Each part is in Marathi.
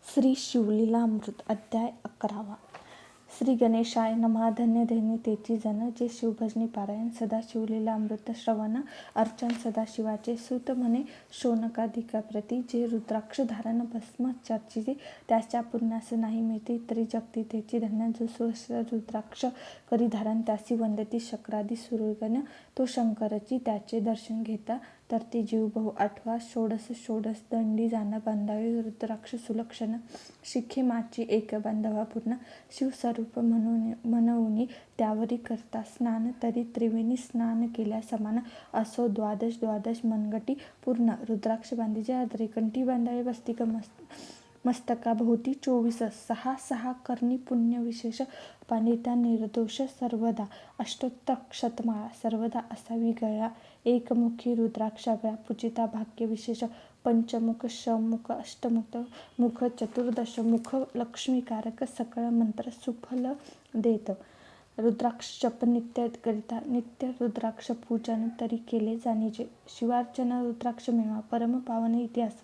श्री शिवलीलामृत अध्याय 11. श्री गणेशाय नमः. धन्य धन्य तेची जन, जे शिवभजनी पारायण सदा शिवलीलामृत श्रवण अर्चन सदाशिवाचे सूत म्हणे शौनकादिकाप्रती, जे रुद्राक्ष धारण भस्म चर्चिते त्याच्या पुण्यास नाही मिळते तरी जगती तेची धन्य. जो सहस्र रुद्राक्ष करी धारण त्यासी वंदती शक्रादी सुरगण, तो शंकरची त्याचे दर्शन घेता तर ते जीव बहु. 8वा षोडश दंडी जाण बांधावे रुद्राक्ष सुलक्षण, शिखे माची एक बांधवा पूर्ण, शिवस्वरूप म्हणून त्यावरी करता स्नान, तरी त्रिवेणी स्नान केल्या समान, असो द्वादश मनगटी पूर्ण. रुद्राक्ष बांधीचे त्रिकंठी बांधावे वस्तिक मस्तकाभोवती 24, 6 करणी पुण्य विशेष, पांडित्या निर्दोष सर्वदा, अष्टोत्तर सर्वदा असावी गळा, एकमुखी रुद्राक्षागळा पूजिता भाग्य विशेष, पंचमुख षमुख अष्टमुख मुख चतुर्दश मुख, लक्ष्मीकारक सकळ मंत्र सुफल देत. रुद्राक्ष जप नित्य करिता, नित्य रुद्राक्ष पूजन तरी केले जाणीचे. शिवार्चन रुद्राक्ष मेवा परम पावन इतिहास,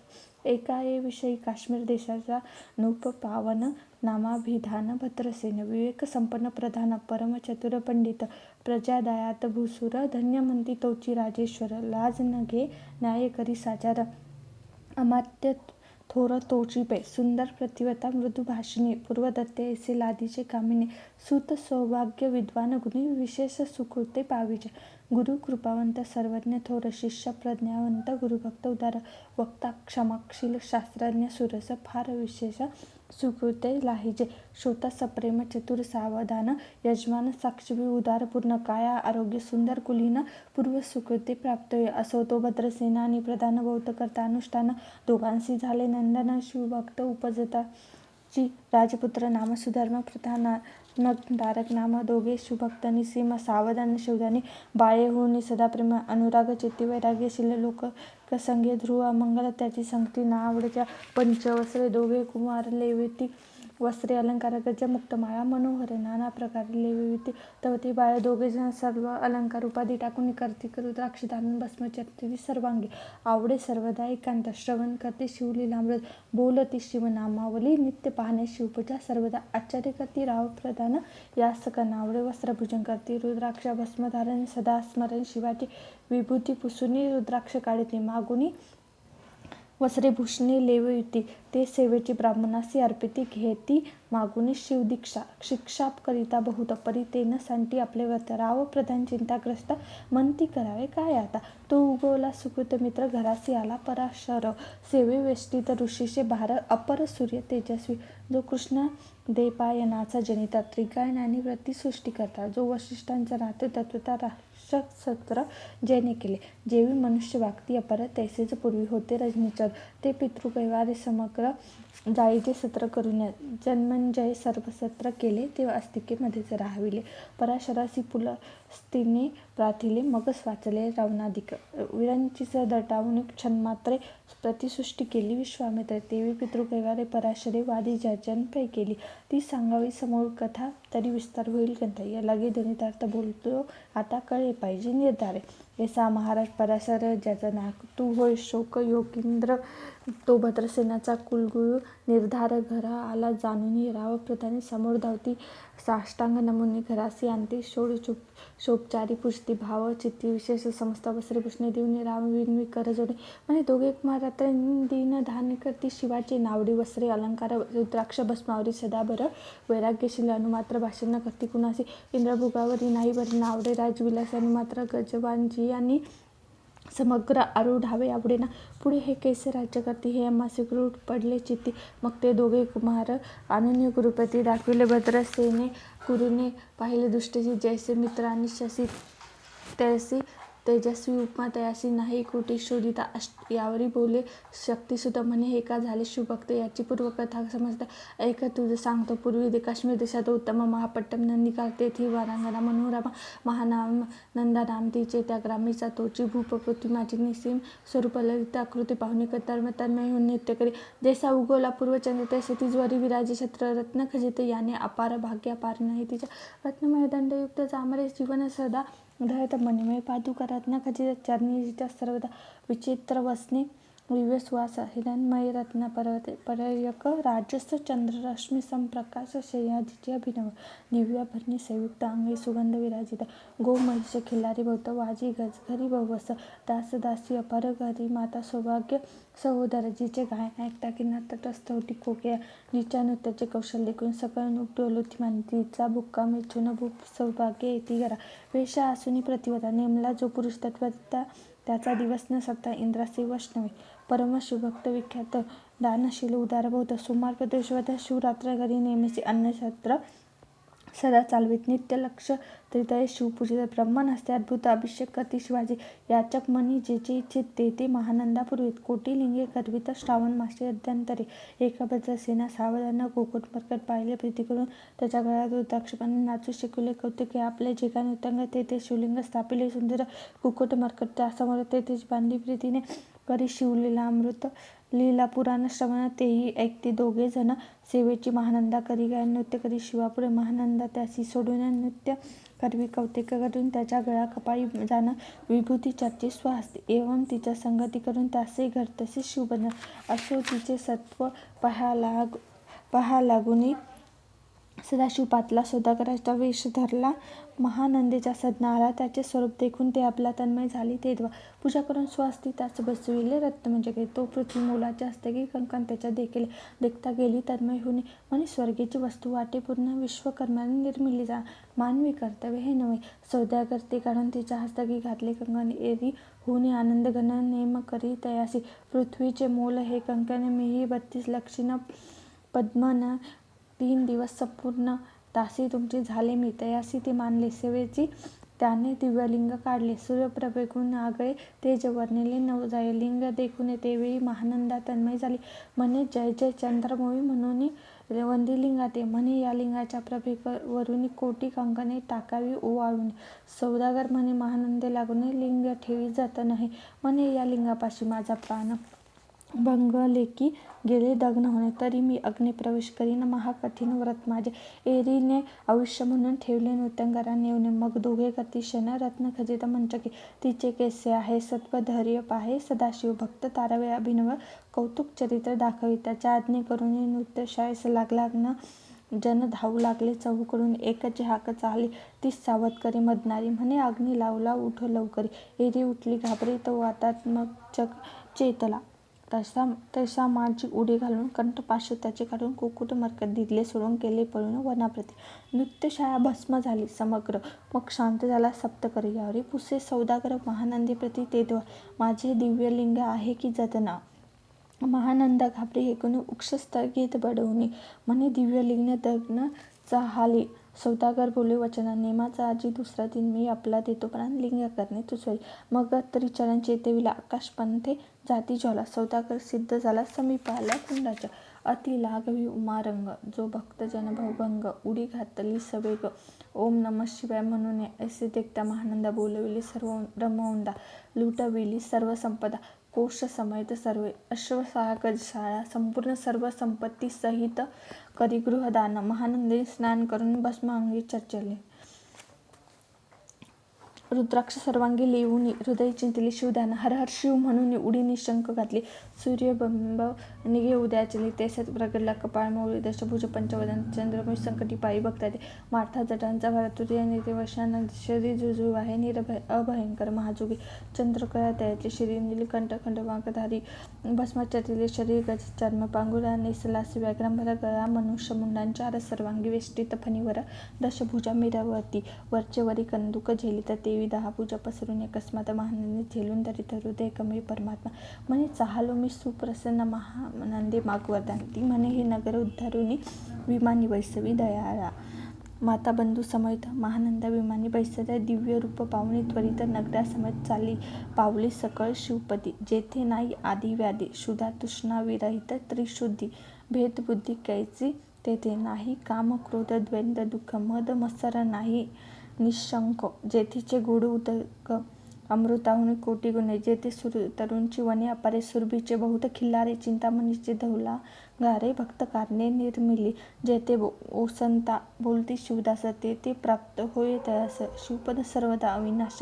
एका विषयी काश्मीर देशाचा नूप पावन नामाभिधान, भद्रसेन विवेक संपन्न प्रधान, परम चतुर पंडित, प्रजादयात भूसुर, धन्य म्हणती तोची राजेश्वर, लाज न घे न्याय करी साचार, अमात्य थोर तोची पै, सुंदर प्रतिवता मृदू भाषिणी, पूर्वदत्ते ऐसे लादीचे कामिनी, सूत सौभाग्य विद्वान गुणी, विशेष सुकृते पाविजे. गुरु कृपावंत सर्वज्ञ थोर, शिष्य प्रज्ञावंत, गुरुभक्त उदार, वक्ता क्षमाशील शास्त्रज्ञ सुरस, फार विशेष सुकृते लाहिजे. श्रोता सप्रेम चतुर सावधान, यजमान साक्षी उदार पूर्ण, काया आरोग्य सुंदर कुलीन, पूर्व सुकृते प्राप्त होय. असो तो भद्रसेना आणि प्रधान बौद्ध करता अनुष्ठान, दोघांशी झाले नंदन शिवभक्त उपजताची, राजपुत्र नाम सुधर्म प्रधानात्मक नाम, दोघे शिवभक्त निसीम सावधान शिवधानी, बाळे होऊन सदाप्रेम अनुराग चित्ती, वैराग्यशील लोकसंगे ध्रुव अमंगल त्याची संगती, ना आवडत्या पंचवस्त्रे दोघे कुमार लेविती, वस्त्रे अलंकार गज मुक्तमाळा मनोहर नाना प्रकारे लेविती, तवती बाळ दोघे जण सर्व अलंकार उपाधी टाकून कार्तिक रुद्राक्ष धारण भस्म चर्चिती, सर्वांगी आवडे सर्वदा एकांत, श्रवण करते शिवलीलामृत, बोलती शिवनामावली, नित्य पाहणे शिवपूजा, सर्वदा आश्चर्य करती राव प्रधान, यास कनावडे वस्त्रभूषण करती, रुद्राक्ष भस्म धारण सदा स्मरण शिवाची, विभूती पुसुनी रुद्राक्ष काढती, मागुनी वस्त्रे भूषणे लेविती, ते सेवेची ब्राह्मणासी अर्पिती, घेती मागुनी शिवदीक्षा, शिक्षाप करिता बहुत, परी तेन सांटी आपले व्रत, राव प्रधान चिंताग्रस्त, म्हणती करावे काय आता, तो उगवला सुकृत मित्र, घरासी आला पराशर, सेवे वेष्टीत ऋषीचे भार, अपर सूर्य तेजस्वी, जो कृष्ण देपायनाचा जनिता, त्रिगायनानी व्रती सृष्टी करता, जो वशिष्ठांचा नाथ तत्वता राक्षसत्र जेने केले, जेवी मनुष्य वागती अपर, तैसेच पूर्वी होते रजनीचर, ते पितृकैवारे समग्र जाईचे सत्र करून, जन्मंजय सर्व सत्र केले, ते अस्तिकेमध्येच राहाविले, पराशरासी पुलस्तीने प्राथिले, मगच वाचले रावणाधिक, विरंचीस दटावून क्षणमात्रे प्रतिसृष्टी केली विश्वामित्रे, तेवी पितृकैवारे पराशरे वादी जन केली, ती सांगावी समूळ कथा तरी विस्तार होईल ग्रंथ, या लागे ध्वनितार्थ बोलतो आता कळे पाहिजे निर्धारे. ऐसा महाराज पराशर ज्याचा नातू होय शोक योगींद्र, तो भद्रसेनाचा कुलगुरू, निर्धार घरा आला जाणून, राव प्रधानी समोर धावती, साष्टांग नमुनी घरासी आणती, षोडशोपचारी पूजती, भाव चित्ती विशेष समस्त वस्त्रे भूषणे देऊन, राम विनवी कर जोडे, म्हणे दोघे कुमार रात्र दिन धान करती, शिवाची नावडी वस्त्रे अलंकार रुद्राक्ष भस्मावरी सदाभर, वैराग्यशील अनुमात्र भाषण न करती कुणासी, इंद्रभुगावरी नाही बरे नावडे, राजविलास अनुमात्र गजवांजी आणि समग्र आरूढावे आवडेना, पुढे हे कैसे राज्य करती हे आम्हासी क्रूर पडले चित्ती, मग ते दोघे कुमार अनन्य गुरुप्रती दाखविले, भद्रसेने गुरुने पाहिले दृष्टीची, जैसे मित्र आणि शशी तैसी तेजस्वी उपमा, तयासी नाही कोटी शोधिता, यावरी बोले शक्तिसुत म्हणे, हे का झाले शिवभक्त याची पूर्वकथा समजता, ऐक तुझ सांगतो. पूर्वी काश्मीर देशात उत्तम महापट्टम नंदिका, तेथी वारांगना मनोरमा महानाम नंदानाम, तिचे त्या ग्रामीचा तोची भूपपृथ्वी माझी निसीम स्वरूप, ललित आकृती पाहुणे तन्मय होऊन नृत्य करी, जैसा उगवला पूर्वचंद्र तैसे तिजवरी विराजे छत्र, रत्न खजित याने अपार भाग्य अपार नाही तिच्या, रत्नमय दंडयुक्त चामरे जीवन सदा धरत, मणिमय पादुका रत्न खचित चरणी, सर्वदा विचित्र वसने दिव्य सुवास हिरण्मय रत्न परयक राजस चंद्ररश्मी संप्रकाश शय्याजिचे अभिनव दिव्य भरणी संयुक्त अंगी सुगंध विराजित गो महिष खिल्लारी भोवत वाजी गज घरी बहुवस दास दासी अपार घरी माता सौभाग्य सहोदर जिचे गायन ऐकता किनार तटस्थ होती कोकिळा जिच्या नृत्याचे कौशल्य देखून सकळ नुक डोलती मान तिचा बुक्का मेचून भूप सौभाग्य येती घरा वेशा आसुनी प्रतिवता नेमला जो पुरुष तत्वता त्याचा दिवस न सत्ता इंद्रासी वैष्णवी परम शिवभक्त विख्यात दानशील उदार बौद्ध सुमार प्रदेशवध शिवरात्र घरी नेहमीचे अन्नछत्र सदा चालवीत नित्य लक्ष त्रितये शिवपूजित ब्रह्मन हस्ते अद्भुत अभिषेक करती शिवाजी याचक मनी जे जे इच्छित ते महानंदा पुरवित कोटी लिंगे करवित श्रावण मासे अध्यंतरे एकभद्र सेना सावधान गोकुट मरकट पाहिले प्रीती करून त्याच्या गळ्यात रुद्राक्षपाने नाचू शिकवले कौतुके आपले जे का नृत्यांग ते शिवलिंग स्थापिले सुंदर कुकुट मरकट त्यासमोर तेच बांधी प्रीतीने करी शिवलीला अमृत लीला पुराण श्रवण तेही ऐकते दोघे जण सेवेची महानंदा करी गायन नृत्य करी शिवापुढे महानंदा त्यासी सोडून नृत्य करवी कौतिक करून त्याच्या गळा कपाळी जाणं विभूती चर्चे स्वहस्ते एवं तिच्या संगती करून त्याचे घर तसे शिवबन असो तिचे सत्व पहा लागुनी सदाशिव पातला सौदागराचा वेश धरला महानंदेचा सदना आला त्याचे स्वरूप देखून ते आपला तन्मय झाली ते पूजा करून स्वहस्ती त्याच बसविले रत्न म्हणजे तो पृथ्वी मोलाचे असते की कंकण त्याच्या देखील देखता गेली तन्मय होणे म्हणे स्वर्गीची वस्तू वाटे पूर्ण विश्वकर्माने निर्मिली जा मानवी कर्तव्य हे नव्हे सौदागर ते काढून तिच्या हस्तकी घातले कंकण एरी होणे आनंद गण नेम करी तयासी पृथ्वीचे मोल हे कंकण मीही 32 लक्षिण पद्मन 3 दिवस संपूर्ण तासी तुमची झाले मी तयासी ते मानले सेवेची त्याने दिव्यलिंग काढले सूर्यप्रभेकून आगळे तेज वर्णिले नवजाय लिंग देखून तेवेळी महानंदा तन्मय झाली म्हणे जय जय चंद्रमोळी म्हणून वंदिलिंगा ते म्हणे या लिंगाच्या प्रभेवरून कोटी कंकणे टाकावी ओवाळून सौदागर म्हणे महानंदे लागून लिंग ठेवी जात नाही म्हणे या लिंगापाशी माझा प्राण भंगले की गेले दग्न होणे तरी मी अग्नी प्रवेश करीन महाकठीण व्रत माझे एरीने आयुष्य म्हणून ठेवले नृत्यंगराने येऊन मग दोघे गतिशन रत्न खचित मंचके तिचे केसे आहे सत्व धैर्य पाहे सदाशिव भक्त तारावे अभिनव कौतुक चरित्र दाखवी त्याच्या आज्ञे करून नृत्य शाळेस लागला जन धावू लागले चहूकडून एकच हाक चालली ती सावध करी मदनारी म्हणे अग्नी लावला उठ लवकरी एरी उठली घाबरी तो वातात मग चक चेतला तसा माझी उडी घालून कंठपाश त्याचे काढून कुकुट मरकत दिले सोडून केले पळून वनाप्रती नृत्यशाळा भस्म झाली समग्र मग शांत झाला सप्तकरी यावरी पुसे सौदागर महानंदीप्रती ते माझे दिव्यलिंग आहे की जतना महानंदा घाबरी ऐकून उक्षस्थगित बडवणी म्हणे दिव्यलिंग दग्न चाहाली सौदागर बोले वचना नेमाचा आजी दुसरा दिन मी आपला देतो प्राण लिंग करणे तुझे मग तरी चरण चेतविला आकाशपंथे जाती ज्वाला सौदागर सिद्ध झाला समीप आला कुंडाच्या अति लागवी उमारंग जो भक्तजन भवभंग उडी घातली सवेग ओम नमः शिवाय म्हणून ऐसे देखता महानंदा बोलविली सर्व ब्रह्मवंदा लुटविली सर्व संपदा कोश समेत सर्व अश्वसागज शाळा संपूर्ण सर्व संपत्ती सहित करी गृहदान महानंदे स्नान करून भस्म अंगी चर्चले रुद्राक्ष सर्वांगी लिहून हृदय चिंतली शिवदान हर हर शिव म्हणून उडी निशंक घातली सूर्यबिंब निघे उद्याचली तेसत प्रगडला कपाळ मौळी दशभुज पंचवदन चंद्रमुष संकटी पायी भक्ताते मार्था जटांचा भरतुर्य निर्वशानंद शरीर जुजू आहे निरभय अभयंकर महाजुगी चंद्रकळा तयाचे शरीर नीलकंठ खंडवांकधारी भस्माचर्चिले शरीर गज चर्म पांगुरा नेसलासी व्याघ्रांभर गळा मनुष्य मुंडांचार सर्वांगी वेष्टित फणीवर दशभुजा मिरवती वरचे वरी कंदुक झेलित देवी 10 भुजा पसरून अकस्मात महानंदी झेलून धरित हृदय कमी परमात्मा म्हणे चाहलो मी सुप्रसन्न महानंदे मागवरदान ती म्हणे हे नगर उद्धारुनी विमानी वैसवी दयाळा माता बंधू समेत महानंदा विमानी बैसत्या दिव्य रूप पाहुणी त्वरित नगरासमेत चालली पावली सकळ शिवपदी जेथे नाही आदी व्याधी शुद्धा तृष्णा विरहित त्रिशुद्धी भेदबुद्धी कैची तेथे नाही काम क्रोध द्वंद्व दुःख मद मत्सर नाही निशंक जेथीचे गोड उदक अमृताहुनी कोटी गुणे, जेथे तरुणची वने अपारे, सुरभीचे बहुत खिल्लारे, चिंतामणीचे धौला गारे, भक्त कारणे निर्मिली, जेथे ओसंता बोलती शिवदास, तेथे प्राप्त होय तयास, शिवपद सर्वदा अविनाश,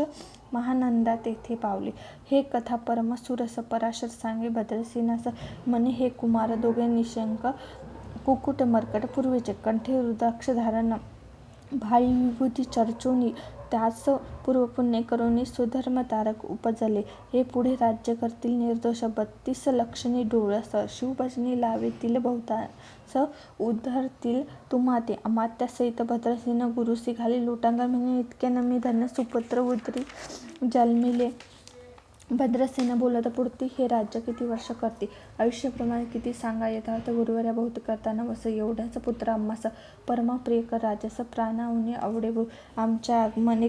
महानंदा तेथे पावले. हे कथा परम सुरस, पराशर सांगे भद्रसेनास, म्हणे हे कुमार दोघे निशंक, कुकुट मर्कट पूर्वीचे, कंठे रुद्राक्ष धारण, भाई विभूती चर्चोनी, त्यास पूर्वपुण्य करुणी सुधर्म तारक उपजले. हे पुढे राज्य करतील निर्दोष, 32 लक्षणी डोळस, शिवभजनी लावेतील बहुतांस, उद्धरतील तुम्हा ते अमात्यासहित भद्रसेन, गुरुसी घाली लोटांगण, म्हणे इतके नमी धन्य सुपुत्र उदरी जन्मिले. भद्रसेन बोलत पुढती, हे राज्य किती वर्ष करती, आयुष्याप्रमाणे किती सांगा यथार्थ, गुरुवर्या बहुत करताना वस, एवढ्याच पुत्र आम्हास परमप्रिय कर राजस, प्राणाहुनी आवडे आमच्या आगमने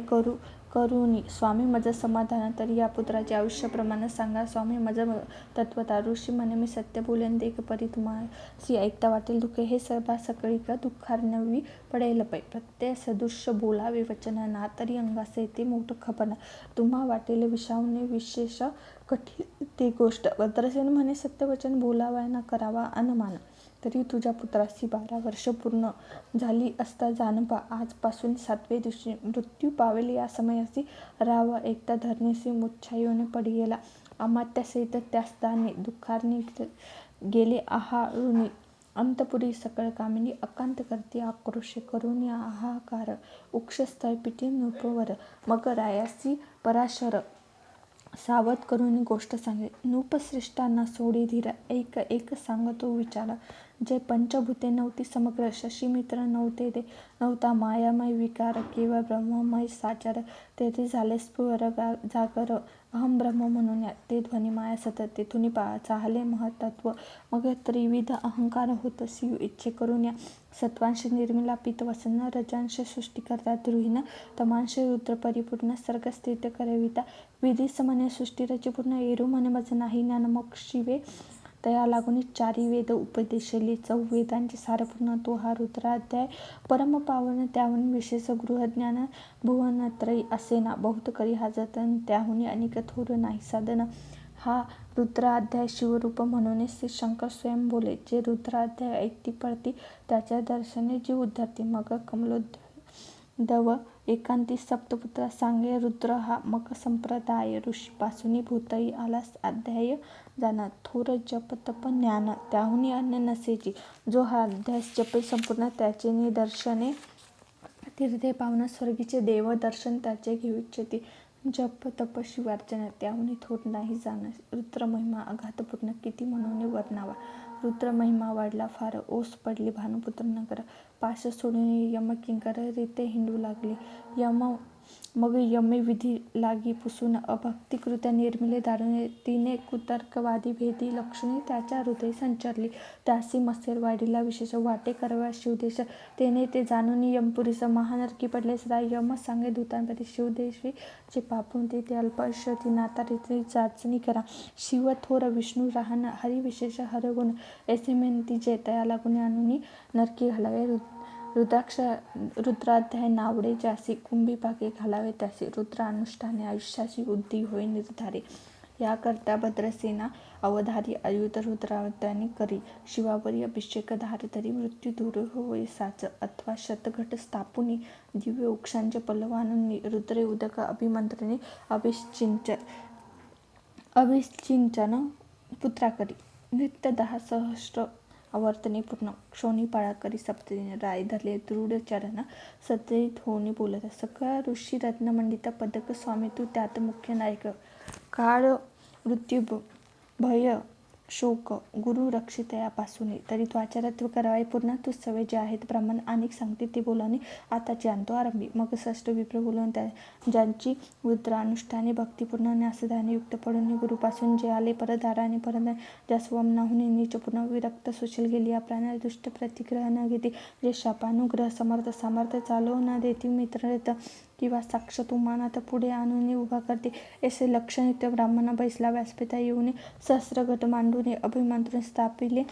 करुणी, स्वामी मज समाधान, तरी या पुत्राचे आयुष्याप्रमाणे सांगा स्वामी मज तत्वता. ऋषी म्हणे मी सत्य बोलेन, देख परी तुम्हासी ऐकता वाटेल दुःख, हे सभा सकळी का दुःखार्णवी पडेल पै, प्रत्यय सदृश बोलावे वचन ना, तरी अंगास येते मोठ खपना, तुम्हा वाटेल विषावणे विशेष कठीण ते गोष्ट. भद्रसेन म्हणे सत्यवचन बोलावा ना करावा अनुमान, तरी तुझ्या पुत्रासी 12 वर्ष पूर्ण झाली असता जानपा, आजपासून 7व्या दिवशी मृत्यू पावेल. या समयासी राव एकदा धरणीसी मुच्छायोने पडी गेला, अमात्यासहित त्यास दाने दुःखार्णी गेले आहाळुनी, अंतपुरी सकळ कामिनी, अकांत करती आक्रोशे करुणी आहाकार, उक्षस्थळ पिटी नृपवर, मग रायासी पराशर सावध करुणी गोष्ट सांगे. नृपश्रेष्ठांना सोडी धीर, एक एक सांगतो विचार, जे पंचभूते नव्हती समग्र, शशीमित्र नव्हते ते, नव्हता मायामय विकार, केवळ ब्रह्ममय साचार, तेथे झाले स्फुर जागर, अहम ब्रह्म म्हणून ते ध्वनी माया सतत, तेथून चाहले महत्त्व, मग त्रिविध अहंकार होत, शिव इच्छे करून सत्वांश निर्मिला पितवसन, रजांश सृष्टी करता द्रुहीन, तमांश रुद्र परिपूर्ण, सर्ग स्थित करविता, विधीस म्हणे सृष्टी रचिपूर्ण, एरू म्हणे मज नाही ज्ञान, मग शिवे तया लागून 4 वेद उपदेशले, 4 वेदांचे सारपूर्ण तो हा रुद्राध्याय, परम पावन त्याहून विशेष गृहज्ञान, भुवनत्रयी असेना बहुत करी हा जतन, त्याहून अनेक थोर नाही साधन. हा रुद्राध्याय शिवरूप म्हणून श्री शंकर स्वयं बोले, जे रुद्राध्याय ऐकती पळती त्याच्या दर्शने जीव उद्धरते. मग कमलोद्भव एकांती सप्तपुत्र सांगे रुद्र हा, मग संप्रदाय ऋषीपासून भूतई आला अध्याय जाण, थोर जप तप ज्ञान, त्याहून अन्य नसेची, जो हा अध्याय जपे संपूर्ण, त्याचे निदर्शने तीर्थे पावन, स्वर्गीचे देव दर्शन त्याचे घेऊ इच्छिती, जप तप शिवार्चना, त्याहून थोर नाही जाण, रुद्र महिमा अगाधपूर्ण, किती म्हणून वर्णावा, रुद्र महिमा वाढला फार, ओस पडली भानुपुत्र नगर, पाश सोडून यम किंकर रीते हिंडू लागले, मग यमे विधी लागी पुसून, अभक्तिकृत्या निर्मिले दारुणे, तिने कुतर्कवादी भेदी लक्षणे त्याच्या हृदय संचरली, त्यासी मत्सर वाढीला विशेष, वाटे करावा शिवदेश, तेने ते जाणून यमपुरीस, महानरकी पडले सदा, यम सांगे दूतांपरी, शिवदेशी जे पापून ते अल्पशती नाता रीती जाचणी करा, शिव थोर विष्णू राहन हरी विशेष हरगुण, ऐसे म्हणती जे तया लागून आणून नरकी घालावे, रुद्राध्याय नावडे ज्यासी, कुंभी पाके घालावे त्यासी, रुद्र अनुष्ठाने आयुष्याची वृद्धी होय निर्धारे. याकरता भद्रसेना अवधारी आयुध रुद्राध्यायाने करी, शिवावरी अभिषेक धार धरी, मृत्यू दूर होय साच, अथवा शतघट स्थापुनी, दिव्य वृक्षांचे पल्लव आणून, रुद्रे उदक अभिमंत्रणे अभिषिंचन पुत्रा करी, नित्य 10 सहस्र आवर्तने पूर्ण, क्षोणीपाळा करी सप्तदिन, राय धरले दृढ चरण, सदयित होऊन बोलत, सकळ ऋषी रत्नमंडित पदक, स्वामी तू त्यात मुख्य नायक, काळ मृत्यू भय शोक गुरु रक्षितयापासून, तरी त्वाचारत्व करावे पूर्ण, तू सवे जे आहेत ब्राह्मण अनेक सांगते ते बोलाने, आताची आणतो आरंभी, मग षष्ठ विप्र बोलून ज्यांची रुद्रानुष्ठाने भक्तिपूर्ण न्यासदाने युक्त पडून, गुरुपासून जे आले परदाराने परदान, ज्या स्वमनाहून नीच पूर्ण विरक्त सुशील गेली, या प्राण्याला दुष्ट प्रतिग्रह न घेती, जे शापानुग्रह समर्थ सामर्थ्य चालव न देती, मित्ररथ किंवा साक्षात उमानाथ पुढे आणून उभा करते, ऐसे लक्षणयुक्त ब्राह्मण बैसला व्यासपीठा येऊन सहस्रघट मांडून अभिमंत्रण स्थापिले,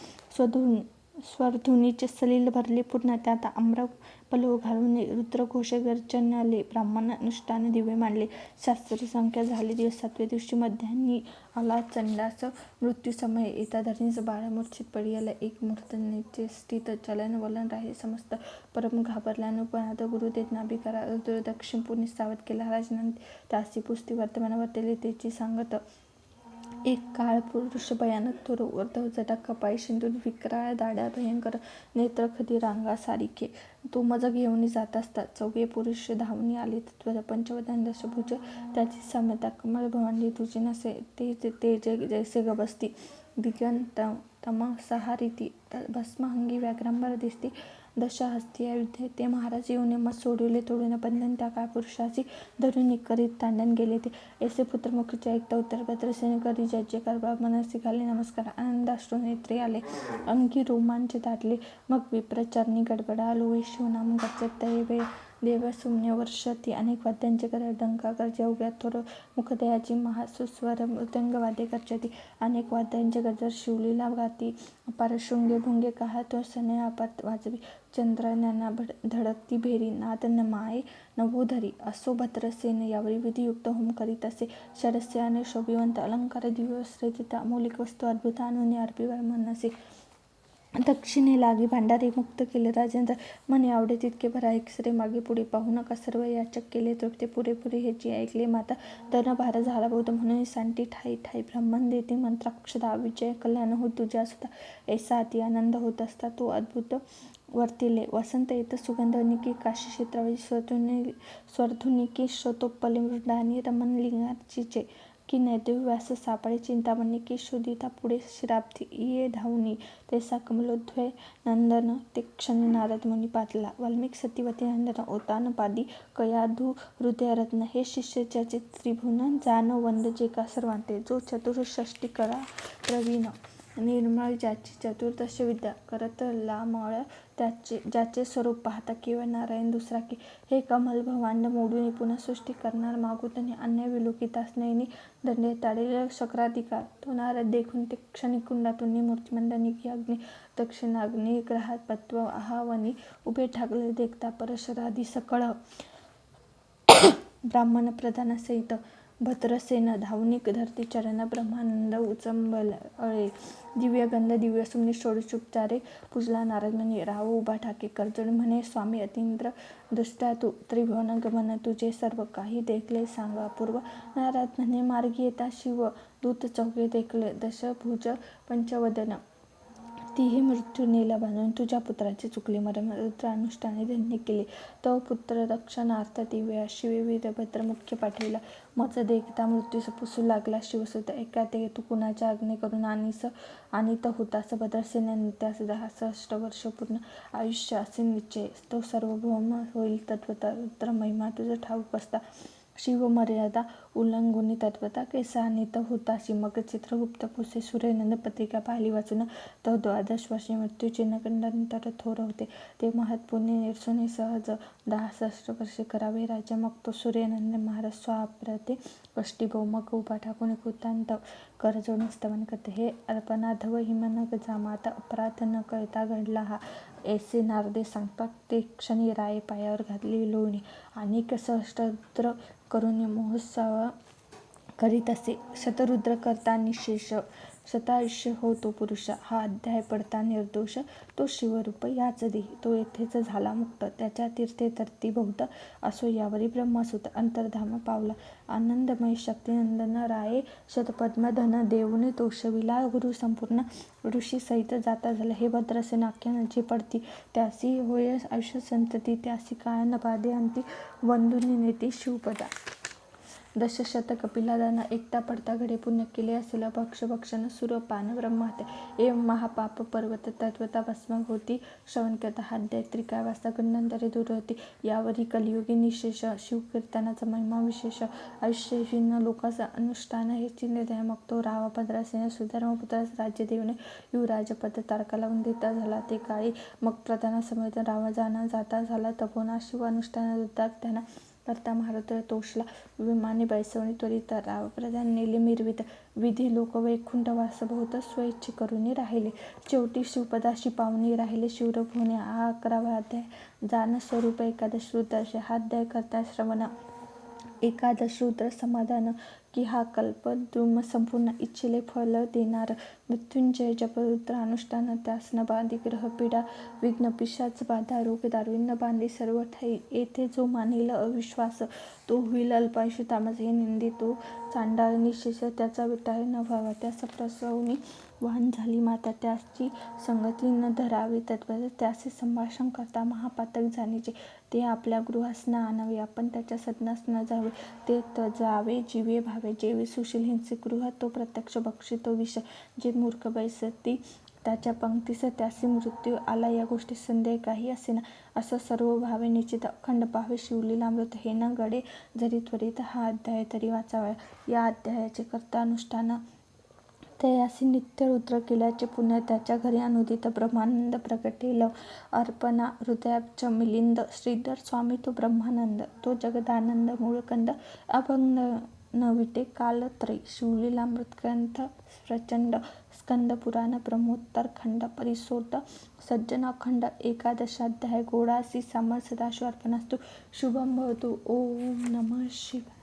स्वरधुनीचे सलील भरले पूर्ण. त्यात आम्र पल्लव घालून रुद्रघोष गर्जनाले ब्राह्मण अनुष्ठान दिवे मांडले. शास्त्री संख्या झाली दिवस. 7व्या दिवशी मध्यान्ही आला चंडास मृत्यूसमय. येता धरणीस बाळ मूर्छित पडियाला. एक मुहूर्त निचेष्टित चलन वलन राहिले. समस्त परम घाबरल्यानुपणात गुरुदेव नाभी करा दक्षिण पुढे सावध केला. राजनाने त्यासी पुस्ती वर्तमान वर्तले तेची सांगत. एक काळ पुरुष भयानक थोर वर्धव जटा कपाळी सिंदूर विक्राळ दाढ्या भयंकर नेत्र खदी रांगा सारिखे तो मज घेऊन जात असतात. 4वे पुरुष धावून आले तत्वता पंचवदन दशभुज त्याची सम्यता कमळ भवांडी तुझी नसे तेज जैसे गबसती दिगंत तमसहारिती भस्महंगी व्याघ्रांबर दिसती दशहस्ती युद्धे ते महाराज येऊन मत सोडविले तोडून बंधन. त्या काळ पुरुषाची धरून करीत तांडण गेले ते ऐसे पुत्रमुखीचे ऐकता उत्तर भद्रसेन करी जयकार ब्राह्मणासी घाले नमस्कार. आनंदाश्रू नेत्रे आले अंगी रोमांच दाटले. मग विप्रचरणी गडबडा लोळे शिवनाम गच्चत देव सुम्य वर्षती. अनेक वाद्यांचे कर डंकाकर जेवग्यात थोर मुखदयाची महासुस्वर मृदंगवाद्ये गर्जती. अनेक वाद्यांचे गजर शिवलीला गाती. अपार शृंगे भुंगे काहात सने आपात वाजवी. चंद्रनयना धडकती भेरी नाद नमाये नभोधरी. असो भद्रसेन यावरी विधियुक्त होम करीत असे. शरस्य आणि शोभिवंत अलंकार दिव्य वस्त्रे तिथे अमौलिक वस्तू अद्भुत आणून अर्पी म्हणसे. दक्षिणे लागी भांडारी मुक्त केले. राजेंद्र म्हणे आवडे तितके भरा. एकसरे मागे पुढे पाहू नका. सर्व याचक केले तृप्ते पुरेपुरे हेची ऐकले माता. धन भार झाला बहुत म्हणून सांटी ठाई ठाई. ब्राह्मण देते मंत्राक्षदा विजय कल्याण हो तुझ्या सुद्धा. ऐसा अति आनंद होत असता तो अद्भुत वर्तिले. वसंत येत सुगंधनिकी काशी क्षेत्रावरी स्वरधुनिकी श्रोतोपले मृडानी रमणलिंगाचीचे की नैदेव व्यास सापळे चिंतामणी की शोधिता पुढे शिराब्धी ये धावनी. तैसा कमलोद्भय नंदन ते क्षणी नारद मुनी पातला. वाल्मिक सतीवती नंदन ओतान पादी कयाधू हृदयरत्न. हे शिष्य ज्याचे त्रिभुवन जाण वंद जे का सर्वांते. जो चतुर्षष्टी करा प्रवीण निर्मळ ज्याची चतुर्दश विद्या करत लामळ ज्याचे स्वरूप पाहता केवळ नारायण दुसरा की. हे कमल भवांड मोडून पुन्हा सृष्टी करणार मागुतने अन्य विलोकितास नयनी दंडे ताडेल शक्राधिकार. तो नारद देखून ते क्षणी कुंडातून मूर्तिमंत निघी अग्नी दक्षिणाग्नी ग्रहात पत्व आहावनी उभे ठाकले देखता परशरादी सकळ ब्राह्मण प्रधानासहित भद्रसेन धावनिक धरती चरण ब्रह्मानंद उचंबळे. दिव्य गंध दिव्य सुमनी षोडशोपचारे पूजला नारद मुनी. राव उभा ठाके करजोड म्हणे स्वामी अतींद्र दृष्टा तू त्रिभुवन गमन तुझे सर्व काही देखले सांग अपूर्व. नारद म्हणे मार्गी येता शिव दूत 4 देखले दशभुज पंचवदन. तीही मृत्यू नेला बांधून तुझ्या पुत्राचे चुकले मरण. रुद्र अनुष्ठाने धन्य केले तो पुत्र रक्षणार्थ दिव्या शिवे वीरभद्र मुख्य पाठविला. मज देखता मृत्यूस पुसू लागला शिवसुत. ऐका ते तू कुणाच्या आज्ञे करून आणीत होतास भद्रसेन त्यास 10 सहस्र वर्ष पूर्ण आयुष्य असे निश्चय. तो सार्वभौम होईल तत्वता. रुद्र महिमा तुझ ठाऊक असता. शिव मर्यादा उल्लंघुनी तत्वता कैसा आणीत होतासी. मग चित्रगुप्त पुसे सूर्यनंद पत्रिका पाहिली वाचून. तो 12 वर्षे मृत्यू चिन्हकंडांतर थोर होते. ते महत्पुण्य निरसुने सहज 10 सहस्र वर्षे करावे राजा. मग तो सूर्यनंद महाराज स्वाप्रते कष्टीभव. मग उभा ठाकून कृतांत करजोडून स्तवन करते. हे अर्पणाधव हिमनग जामाता अपराध न कळता घडला हा. ऐसे नारदे सांगतात ते क्षणी राये पायावर घातली लोळणी. अनेक सहस्त्र करून महोत्सव करीत असे. शतरुद्र करता निःशेष शतायुष्य हो तो पुरुष. हा अध्याय पडता निर्दोष तो शिवरूप याच देही. तो येथेच झाला मुक्त त्याच्या तीर्थे तरती बहुत. असो यावरी ब्रह्मसूत अंतर्धान पावला. आनंदमय शक्तिनंदन राये शतपद्मधन देऊन तोषविला गुरु संपूर्ण. ऋषी सहित जाता झाला हे भद्रसेन आख्यान जे पडती त्यासी होय आयुष्य संतती. त्यासी काय न बाधे अंती वंदुनी नेती शिवपदा. दशशत कपिलादान एकटा पडता घडे पुण्य केले असेल भक्षण सुरपान ब्रह्महत्या. एवं महापाप पर्वत तत्वता भस्म होती श्रवण करता. हाद्य त्रिकाय वाजता गंडांतरे दूर होती. यावरी कलियुगी निशेष शिवकीर्तनाचा महिमा विशेष. आयुष्यहीन लोकांचा अनुष्ठान हे चिन्हदय. मग तो रावा भद्रसेन सुधर्मपुत्रास राज्य देऊन युवराजपद तारका लावून देता झाला ते काळी. मग प्रधानासमवेत रावा जाता झाला तपोना शिव अनुष्ठान रुद्राक त्यांना. करता मारुत तोषला विमाने बैसवणी त्वरित राव प्रधान नेले मिरवित विधी लोक वैकुंठ वासभोवत स्वइच्छे करून राहिले. शेवटी शिवपदाशी पावनी राहिले शिवरूप होणे. हा 11वा अध्याय. जाण स्वरूप एकादश रुद्र. हा अध्याय करता श्रवण एकादश रुद्र समाधान की हा कल्पद्रुम संपूर्ण इच्छेले फल देणार. मृत्युंजय जपरुद्र अनुष्ठान त्यास न बांधी ग्रह पीडा विघ्न पिशाच बाधा रोग दारुण न बांधी सर्व ठाई. येथे जो मानेल अविश्वास तो होईल अल्पायुषी तामस. हे निंदी तो चांडाळ निशेष त्याचा विटाळ न व्हावा. त्यास प्रसवनी वाहन झाली माता त्याची संगती न धरावी तत्पर. त्याचे संभाषण करता महापातक जाणीचे ते आपल्या गृहास न आणावे. आपण त्याच्या सदनास न जावे ते तजावे जीवे भावे. जेवी सुशील हिंसिक गृह तो प्रत्यक्ष भक्षितो विष. जे मूर्ख बैसती त्याच्या पंक्तीस त्यासी मृत्यू आला. या गोष्टी संदेह काही असेना. असं सर्व भावे निश्चित अखंड पाहावे शिवलीलामृत. हे न गडे जरी त्वरित हा अध्याय तरी वाचावा. या अध्यायाचे करता अनुष्ठान तयासी नित्य रुद्र केल्याचे पुण्य. त्याच्या घरी अनुदित ब्रह्मानंद प्रगटेल. अर्पणा हृदयाब्ज मिलिंद. श्रीधर स्वामी तो ब्रह्मानंद. तो जगदानंद मूळकंद. अभंग नविटे कालत्रय. शिवलीलामृत ग्रंथ प्रचंड. स्कंद पुराण ब्रह्मोत्तर खंड. परिसोट सज्जन अखंड. एकादशाध्याय. गोडासी सामर सदाशिव अर्पणास्तु. शुभम भवतु. ओम नमः शिवाय.